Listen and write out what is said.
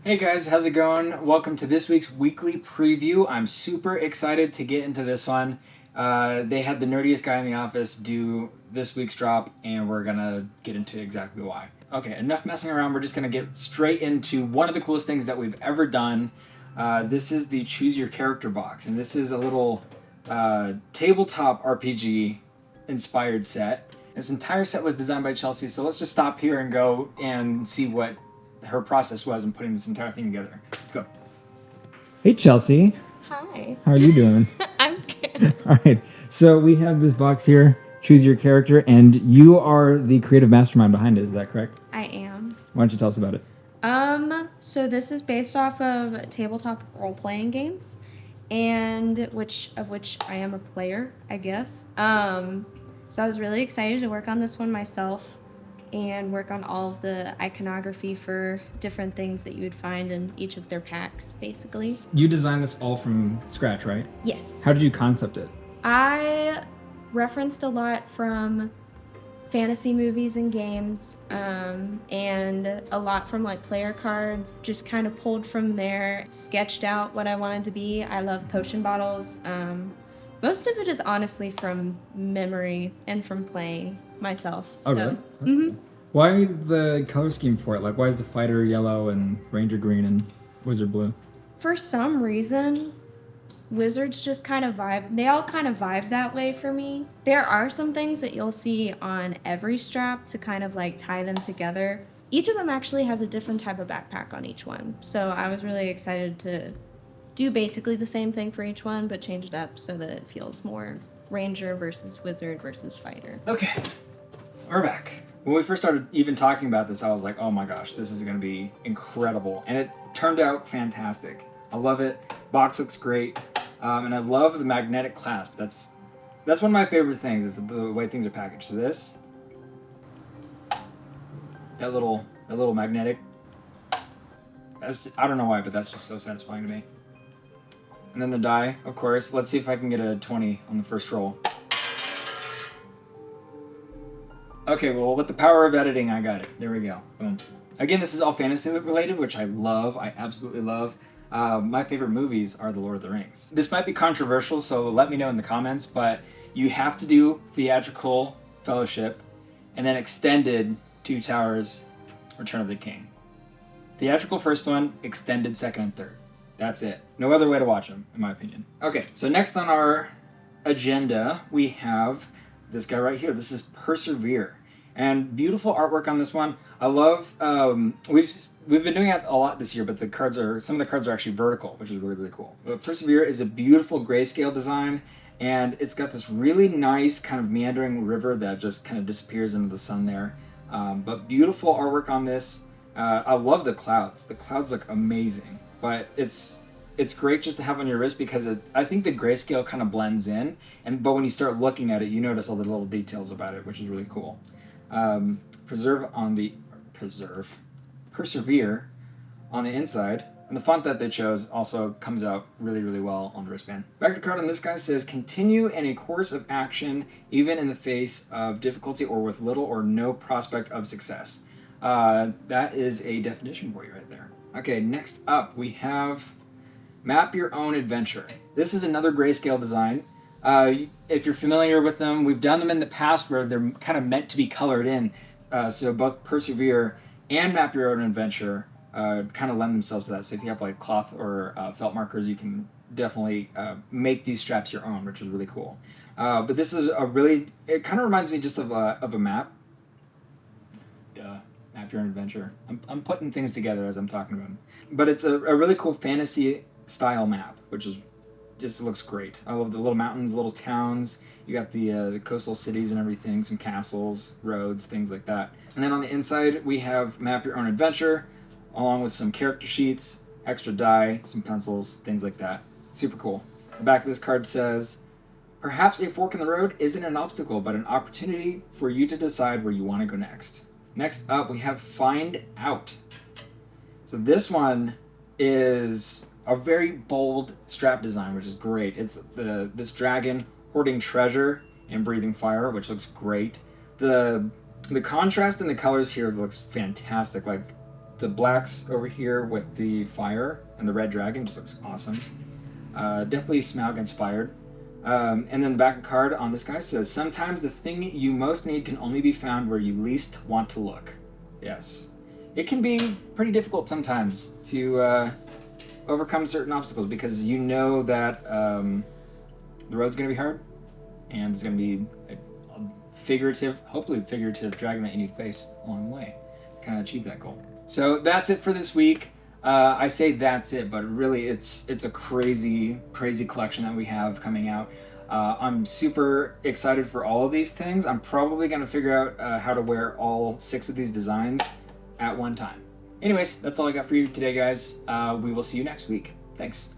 Hey guys, how's it going? Welcome to this week's weekly preview. I'm super excited to get into this one. They had the nerdiest guy in the office do this week's drop, and we're gonna get into exactly why. Okay, enough messing around. We're just gonna get straight into one of the coolest things that we've ever done. This is the Choose Your Character box, and this is a little tabletop RPG inspired set. This entire set was designed by Chelsea, so let's just stop here and go and see what her process was in putting this entire thing together. Let's go. Hey, Chelsea. Hi. How are you doing? I'm good. All right. So we have this box here, Choose Your Character, and you are the creative mastermind behind it. Is that correct? I am. Why don't you tell us about it? So this is based off of tabletop role-playing games, and which I am a player, I guess. So I was really excited to work on this one myself and work on all of the iconography for different things that you would find in each of their packs, basically. You designed this all from scratch, right? Yes. How did you concept it? I referenced a lot from fantasy movies and games, and a lot from like player cards. Just kind of pulled from there, sketched out what I wanted to be. I love potion bottles. Most of it is honestly from memory and from playing myself. Oh, really? That's cool. Why the color scheme for it? Like, why is the fighter yellow and ranger green and wizard blue? For some reason, wizards just kind of vibe. They all kind of vibe that way for me. There are some things that you'll see on every strap to kind of like tie them together. Each of them actually has a different type of backpack on each one. So I was really excited to do basically the same thing for each one, but change it up so that it feels more ranger versus wizard versus fighter. Okay, we're back. When we first started even talking about this, I was like, oh my gosh, this is going to be incredible. And it turned out fantastic. I love it. Box looks great. And I love the magnetic clasp. That's one of my favorite things, is the way things are packaged. So this, that little magnetic, I don't know why, but that's just so satisfying to me. And then the die, of course. Let's see if I can get a 20 on the first roll. Okay, well, with the power of editing, I got it. There we go. Boom. Again, this is all fantasy related, which I love. I absolutely love. My favorite movies are The Lord of the Rings. This might be controversial, so let me know in the comments, but you have to do theatrical Fellowship and then extended Two Towers, Return of the King. Theatrical first one, extended second and third. That's it. No other way to watch them, in my opinion. Okay, so next on our agenda, we have this guy right here. This is Persevere. And beautiful artwork on this one. I love, we've been doing it a lot this year, but some of the cards are actually vertical, which is really, really cool. But Persevere is a beautiful grayscale design, and it's got this really nice kind of meandering river that just kind of disappears into the sun there. But beautiful artwork on this. I love the clouds. The clouds look amazing, but it's great just to have on your wrist because I think the grayscale kind of blends in, but when you start looking at it, you notice all the little details about it, which is really cool. Persevere on the inside, and the font that they chose also comes out really, really well on the wristband. Back of the card on this guy says, continue in a course of action even in the face of difficulty or with little or no prospect of success. That is a definition for you right there. Okay, next up we have Map Your Own Adventure. This is another grayscale design. If you're familiar with them, we've done them in the past where they're kind of meant to be colored in. So both Persevere and Map Your Own Adventure kind of lend themselves to that. So if you have like cloth or felt markers, you can definitely make these straps your own, which is really cool. But this is it kind of reminds me just of a map. Map Your Own Adventure. I'm putting things together as I'm talking about them. But it's a really cool fantasy style map, which is just looks great. I love the little mountains, little towns. You got the coastal cities and everything, some castles, roads, things like that. And then on the inside, we have Map Your Own Adventure, along with some character sheets, extra die, some pencils, things like that. Super cool. The back of this card says, perhaps a fork in the road isn't an obstacle, but an opportunity for you to decide where you want to go next. Next up, we have Find Out. So this one is a very bold strap design, which is great. It's this dragon hoarding treasure and breathing fire, which looks great. The contrast in the colors here looks fantastic. Like the blacks over here with the fire and the red dragon just looks awesome. Definitely Smaug inspired. And then the back of the card on this guy says, sometimes the thing you most need can only be found where you least want to look. Yes. It can be pretty difficult sometimes to overcome certain obstacles because you know that the road's going to be hard and it's going to be a figurative, hopefully figurative dragon that you need to face along the way to kind of achieve that goal. So that's it for this week. I say that's it, but really it's a crazy collection that we have coming out. I'm super excited for all of these things. I'm probably going to figure out how to wear all 6 of these designs at one time. Anyways, that's all I got for you today, guys. We will see you next week. Thanks.